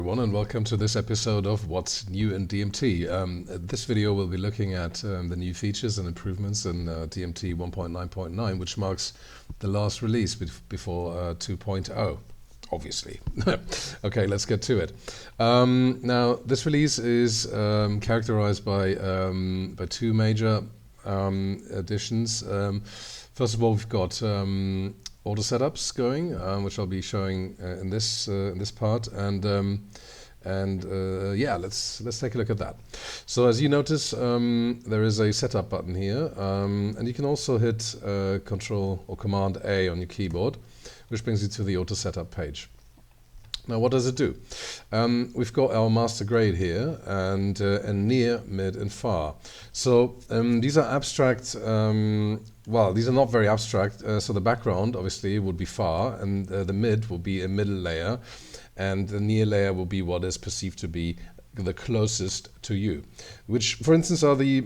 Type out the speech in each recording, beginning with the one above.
Everyone, and welcome to this episode of What's New in DMT. This video will be looking at the new features and improvements in DMT 1.9.9, which marks the last release before 2.0, obviously. Okay, let's get to it. Now, this release is characterized by two major additions. First of all, we've got AutoSetup's going, which I'll be showing in this part, and yeah, let's take a look at that. So as you notice, there is a setup button here, and you can also hit Control or Command A on your keyboard, which brings you to the AutoSetup page. Now, what does it do? We've got our master grade here, and near, mid, and far. So these are abstract. Well, these are not very abstract. So the background, obviously, would be far, and the mid will be a middle layer, and the near layer will be what is perceived to be the closest to you, which, for instance, are the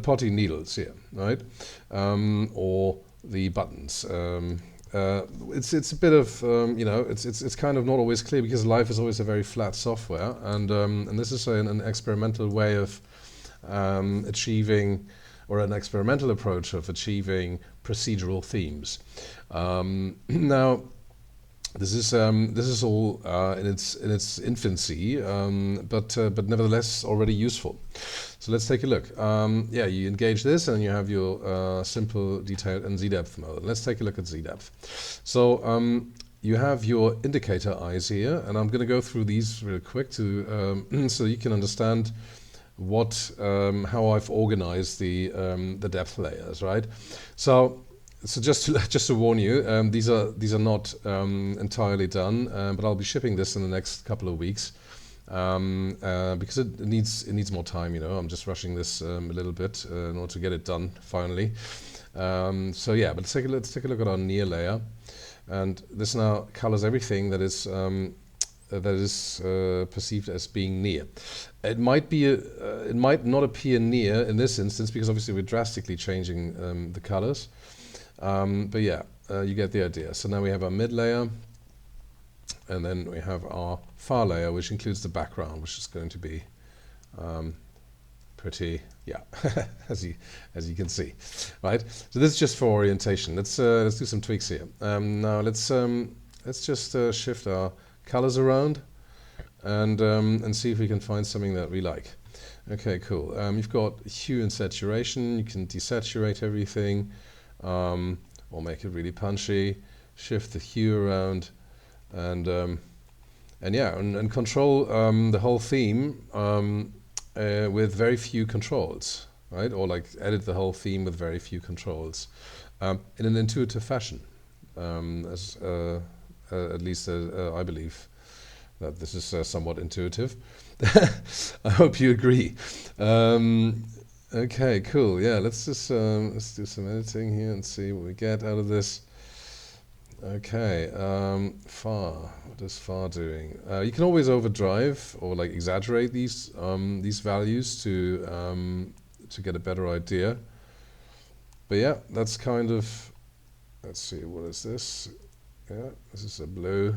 potty needles here, right, or the buttons. It's a bit of it's kind of not always clear because life is always a very flat software, and this is an experimental way of achieving, or an experimental approach of achieving procedural themes. Now, this is all in its infancy, but nevertheless already useful. So let's take a look. Yeah, you engage this, and you have your simple, detailed, and Z-depth mode. Let's take a look at Z-depth. So you have your indicator eyes here, and I'm going to go through these real quick to so you can understand how I've organized the depth layers, right? So just to warn you, these are not entirely done, but I'll be shipping this in the next couple of weeks. Because it needs more time, I'm just rushing this a little bit in order to get it done finally. So yeah, but let's take a look at our near layer, and this now colors everything that is perceived as being near. It might not appear near in this instance because obviously we're drastically changing the colors. But yeah, you get the idea. So now we have our mid layer. And then we have our far layer, which includes the background, which is going to be pretty, yeah, as you can see, right? So this is just for orientation. Let's do some tweaks here. Now let's just shift our colors around and see if we can find something that we like. Okay, cool. You've got hue and saturation. You can desaturate everything, or make it really punchy. Shift the hue around. And yeah, and control the whole theme with very few controls, right? Or like edit the whole theme with very few controls in an intuitive fashion. At least I believe that this is somewhat intuitive. I hope you agree. Okay, cool. Yeah, let's do some editing here and see what we get out of this. Okay, far. What is far doing? You can always overdrive or like exaggerate these values to get a better idea. But yeah, that's kind of. Let's see, what is this? Yeah, this is a blue.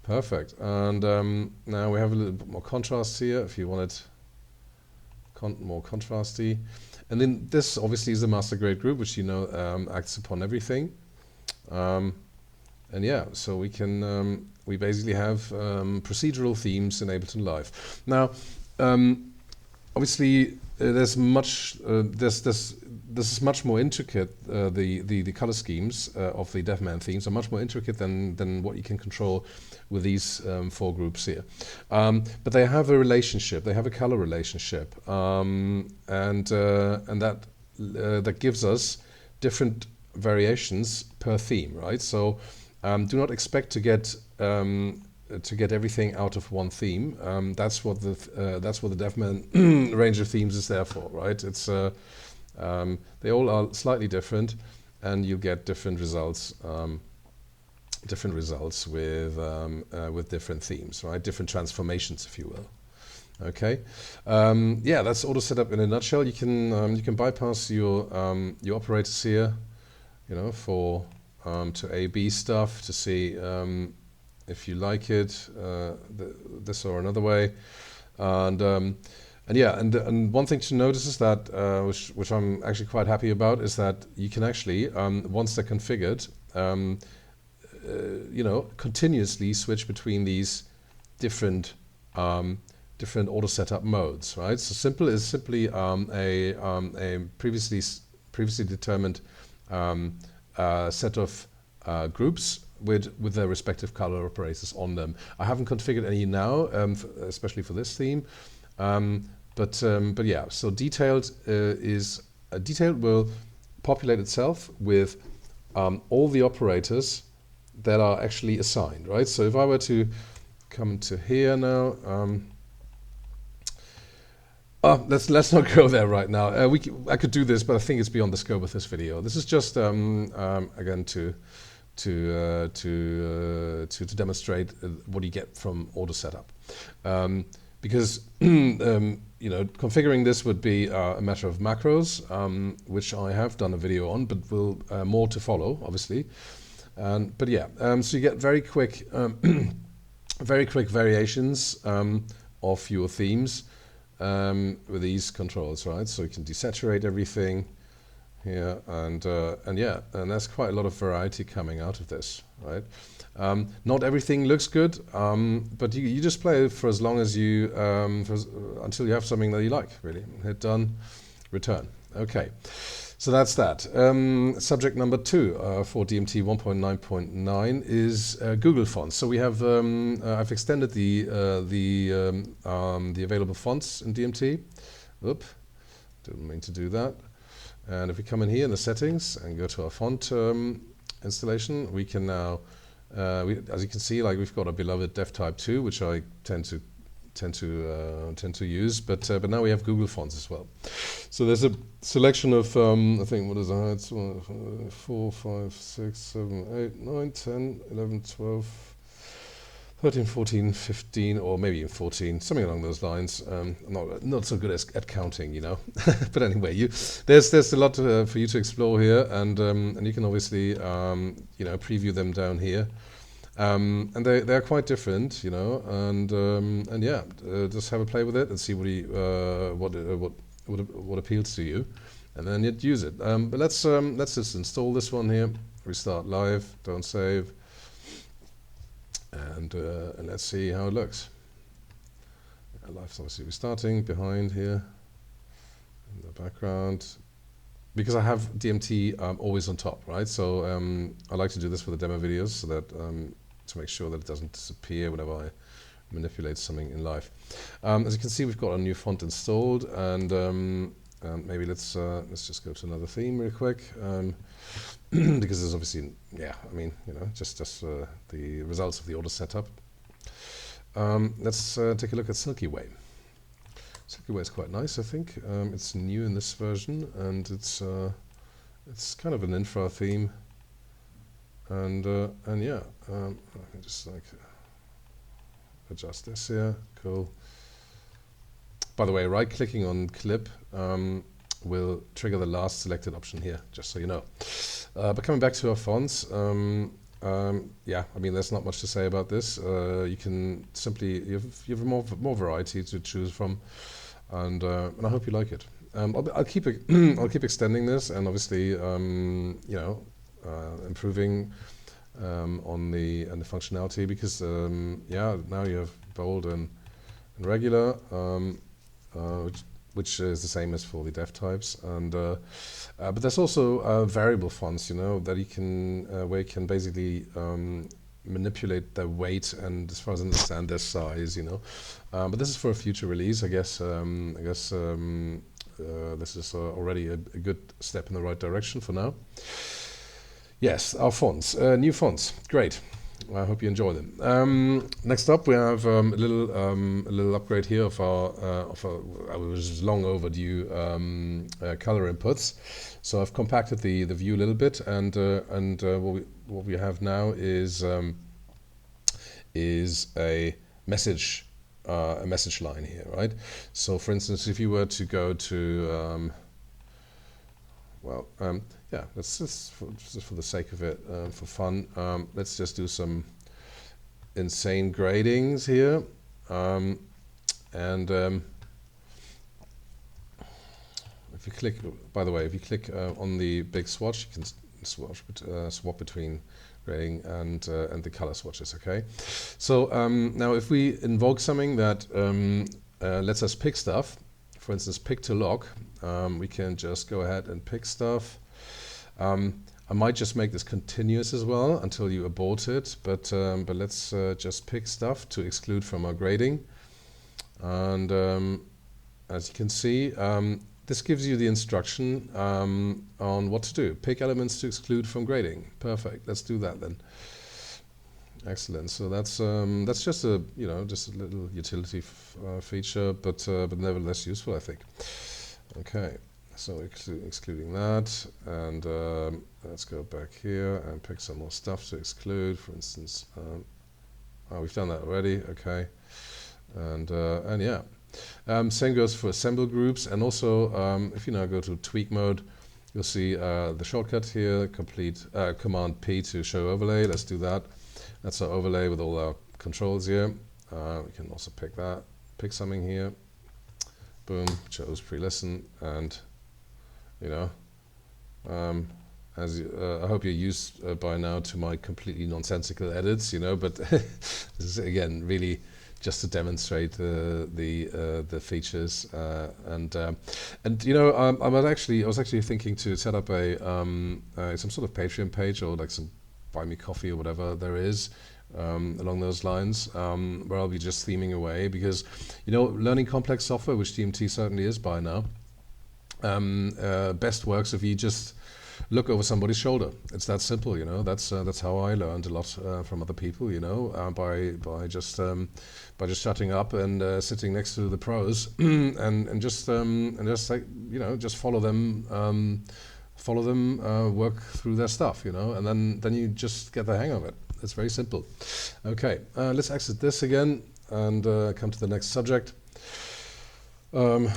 Perfect. And now we have a little bit more contrast here. If you want it more contrasty, and then this obviously is the master grade group, which acts upon everything. And yeah, so we can we basically have procedural themes in Ableton Live. Now, obviously, there's much. This is much more intricate. The color schemes of the Deafman themes are much more intricate than what you can control with these four groups here. But they have a relationship. They have a color relationship, and that gives us different variations per theme, right? So. Do not expect to get everything out of one theme. That's what the Deafman range of themes is there for, right? It's they all are slightly different, and you get different results with different themes, right? Different transformations, if you will. Okay, yeah, that's AutoSetup in a nutshell. You can bypass your operators here, for to A/B stuff to see if you like it this or another way. And yeah, and one thing to notice is that, which I'm actually quite happy about, is that you can actually, once they're configured, continuously switch between these different different auto setup modes, right? So simple is simply a previously determined set of groups with their respective color operators on them. I haven't configured any now, especially for this theme. But yeah, so detailed detailed will populate itself with all the operators that are actually assigned, right? So if I were to come into here now, let's not go there right now. I could do this, but I think it's beyond the scope of this video. This is just again to demonstrate what you get from AutoSetup. Because configuring this would be a matter of macros, which I have done a video on, but will more to follow, obviously. But yeah, so you get very quick variations of your themes with these controls, right? So you can desaturate everything here, and yeah, and there's quite a lot of variety coming out of this, right? Not everything looks good, but you just play it for as long as you until you have something that you like, really. Hit done, return. Okay, so that's that. Subject number 2 for DMT 1.9.9 is Google fonts. So we have I've extended the available fonts in DMT. Oop, didn't mean to do that. And if we come in here in the settings and go to our font installation, we can now, as you can see, like we've got a beloved Dev Type 2, which I tend to use, but now we have Google fonts as well. So there's a selection of I think what is that? It's 4, 5, 6, 7, 8, 9, 10, 11, 12. 13, 14, 15, or maybe even 14, something along those lines. Not so good at counting, but anyway, there's a lot for you to explore here, and you can obviously preview them down here, and they're quite different, and yeah, just have a play with it and see what appeals to you, and then you'd use it. But let's just install this one here. Restart live. Don't save. And let's see how it looks. Live's obviously restarting behind here in the background, because I have DMT always on top, right? So I like to do this for the demo videos, so that to make sure that it doesn't disappear whenever I manipulate something in live. As you can see, we've got a new font installed, and maybe let's just go to another theme real quick. Because there's obviously, yeah, I mean, just the results of the auto setup. Let's take a look at Silky Way. Silky Way is quite nice, I think. It's new in this version, and it's kind of an infra theme, and yeah, I can just like adjust this here. Cool. By the way, right-clicking on clip will trigger the last selected option here, just so you know. But coming back to our fonts, yeah, I mean, there's not much to say about this. You can simply, you have more variety to choose from, and I hope you like it. I'll keep I'll keep extending this, and obviously, improving on the functionality, because yeah, now you have bold and regular, which is the same as for the dev types, and but there's also variable fonts, that you can where you can basically manipulate their weight and, as far as I understand, their size, but this is for a future release, I guess. This is already a good step in the right direction for now. Yes, our fonts, new fonts, great. I hope you enjoy them. Next up, we have a little upgrade here of our which is long overdue color inputs. So I've compacted the view a little bit, and what we have now is a message line here, right? So, for instance, if you were to go to yeah, let's just for the sake of it, for fun, let's just do some insane gradings here, and if you click, by the way, if you click on the big swatch, you can swap between grading and the color swatches. Okay, so now if we invoke something that lets us pick stuff, for instance, pick to lock, we can just go ahead and pick stuff. I might just make this continuous as well until you abort it, but let's just pick stuff to exclude from our grading. And as you can see, this gives you the instruction on what to do. Pick elements to exclude from grading. Perfect. Let's do that then. Excellent. So that's just a just a little utility feature, but nevertheless useful, I think. Okay. So excluding that, and let's go back here and pick some more stuff to exclude. For instance, oh, we've done that already. Okay, and yeah, same goes for assemble groups. And also, if you now go to tweak mode, you'll see the shortcut here. Complete Command P to show overlay. Let's do that. That's our overlay with all our controls here. We can also pick something here. Boom, chose pre-listen, and as I hope you're used by now to my completely nonsensical edits, but this is again really just to demonstrate the features, and I was actually thinking to set up some sort of Patreon page, or like some buy me coffee or whatever there is along those lines, where I'll be just theming away, because learning complex software, which DMT certainly is by now, best works if you just look over somebody's shoulder. It's that simple, That's how I learned a lot from other people, by just shutting up and sitting next to the pros and just like just follow them work through their stuff, and then you just get the hang of it. It's very simple. Okay, let's exit this again and come to the next subject. Here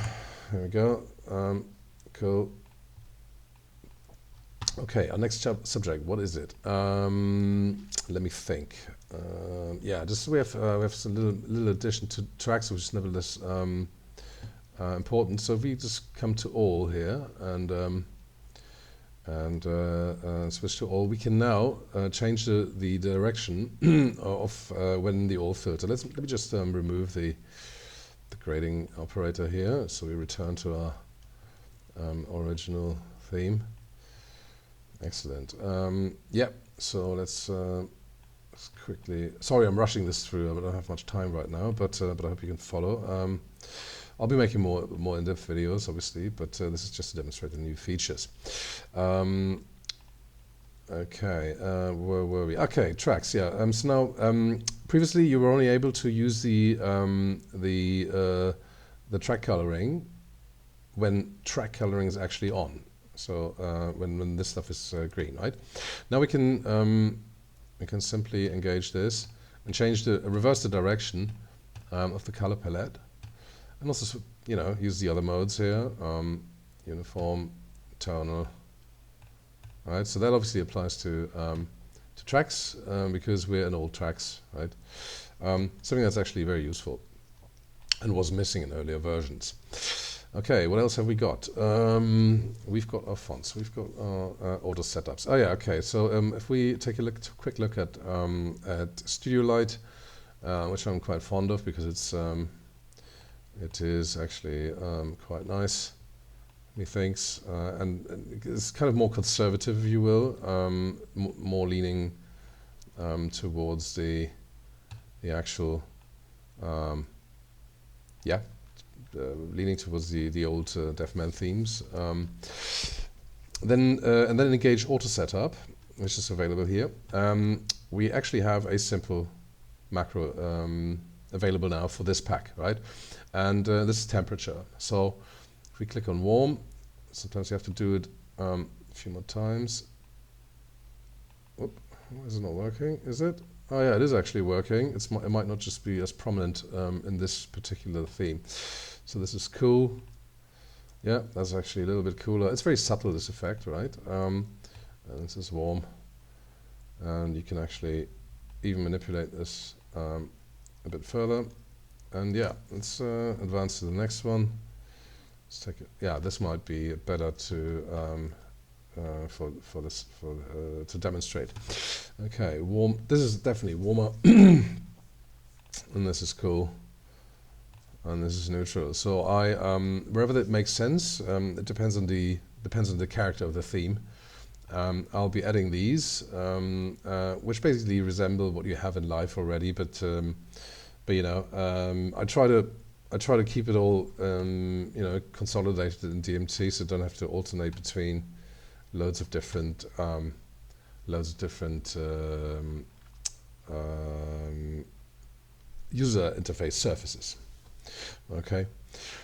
we go. Cool. Okay, our next subject. What is it? Let me think. Yeah, we have some little addition to tracks, which is nevertheless important. So if we just come to all here and switch to all, we can now change the direction of when the all filter. Let me just remove the grading operator here, so we return to our original theme. Excellent. Yeah, so let's quickly. Sorry, I'm rushing this through. I don't have much time right now, but I hope you can follow. I'll be making more in-depth videos, obviously, but this is just to demonstrate the new features. Okay, where were we? Okay, tracks. Yeah. So now, previously you were only able to use the track coloring when track coloring is actually on. So when this stuff is green, right? Now we can simply engage this and reverse the direction of the color palette, and also use the other modes here, uniform, tonal. Right, so that obviously applies to tracks because we're in all tracks, right? Something that's actually very useful and was missing in earlier versions. Okay, what else have we got? We've got our fonts. We've got our AutoSetup's. Oh yeah, okay. So if we take a quick look at Studio Light, which I'm quite fond of because it is actually quite nice, methinks, and it's kind of more conservative, if you will, more leaning towards the actual, leaning towards the old Deafman themes. And then engage AutoSetup, which is available here. We actually have a simple macro available now for this pack, right? And this is temperature. So if we click on warm, sometimes you have to do it a few more times. Whoop, is it not working? Is it? Oh yeah, it is actually working. It might not just be as prominent in this particular theme. So this is cool. Yeah, that's actually a little bit cooler. It's very subtle, this effect, right? And this is warm. And you can actually even manipulate this a bit further, and yeah, let's advance to the next one. Let's take it. Yeah, this might be better to to demonstrate. Okay, warm. This is definitely warmer, and this is cool, and this is neutral. So I wherever that makes sense, it depends on the character of the theme. I'll be adding these, which basically resemble what you have in life already, but you know, I try to keep it all you know, consolidated in DMT, so don't have to alternate between loads of different user interface surfaces. Okay,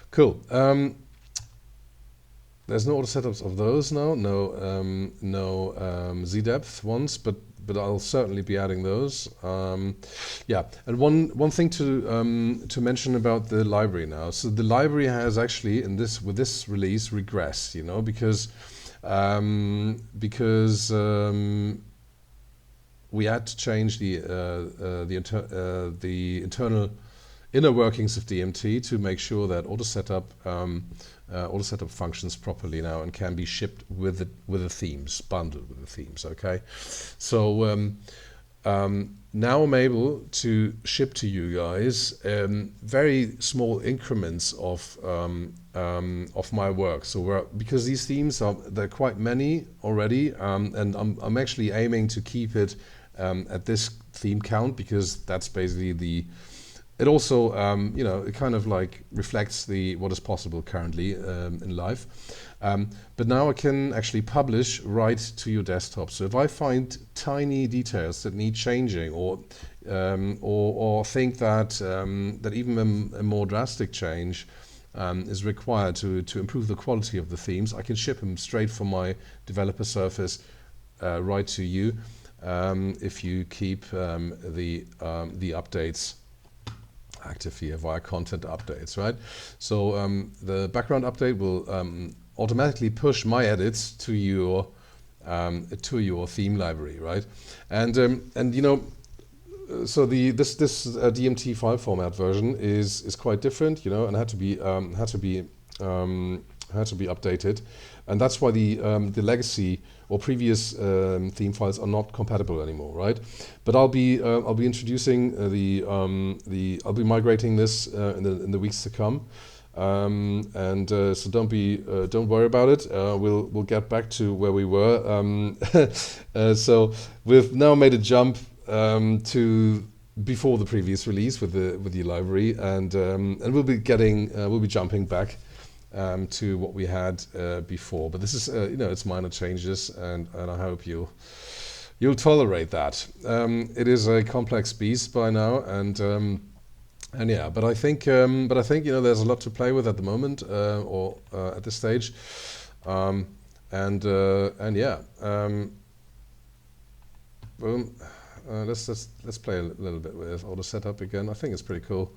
cool. There's no AutoSetup's of those now, no Z-depth ones, but I'll certainly be adding those. Yeah, and one thing to mention about the library now. So the library has actually with this release regressed, you know, because we had to change the internal inner workings of DMT to make sure that AutoSetup functions properly now and can be shipped with the themes, bundled with the themes. Okay, so now I'm able to ship to you guys very small increments of my work. So because these themes they're quite many already, and I'm actually aiming to keep it at this theme count, because that's basically it also, you know, it kind of like reflects what is possible currently in life. But now I can actually publish right to your desktop. So if I find tiny details that need changing, or think that that even a more drastic change is required to improve the quality of the themes, I can ship them straight from my developer surface right to you, if you keep the updates active here via content updates, right? So the background update will automatically push my edits to your theme library, right? And you know, so this DMT file format version is quite different, you know, and had to be updated, and that's why the legacy or previous theme files are not compatible anymore, right? But I'll be introducing I'll be migrating this in the weeks to come, and so don't worry about it. We'll get back to where we were. So we've now made a jump to before the previous release with the library, and we'll be jumping back to what we had before. But this is you know, it's minor changes, and I hope you'll tolerate that. It is a complex beast by now, and yeah, but I think you know, there's a lot to play with at the moment, or at this stage, and yeah, boom. Let's play a little bit with AutoSetup again. I think it's pretty cool.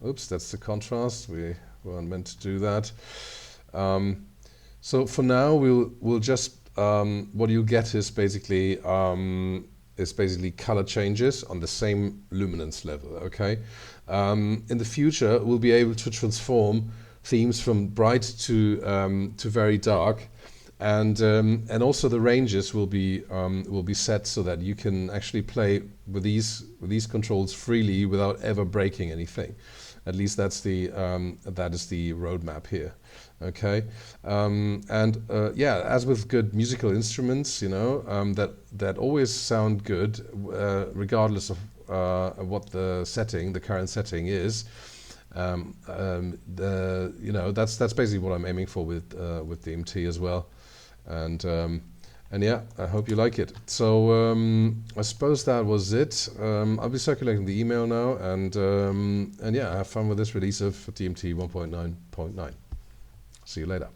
Oops, that's the contrast. We weren't meant to do that. So for now, we'll just what you'll get is basically color changes on the same luminance level. Okay. In the future, we'll be able to transform themes from bright to very dark. And also the ranges will be set so that you can actually play with these controls freely without ever breaking anything. At least that is the roadmap here. Okay, yeah, as with good musical instruments, you know, that always sound good regardless of what the current setting is. You know, that's basically what I'm aiming for with DMT as well. And yeah, I hope you like it. So I suppose that was it. I'll be circulating the email now, and yeah, have fun with this release of DMT 1.9.9. See you later.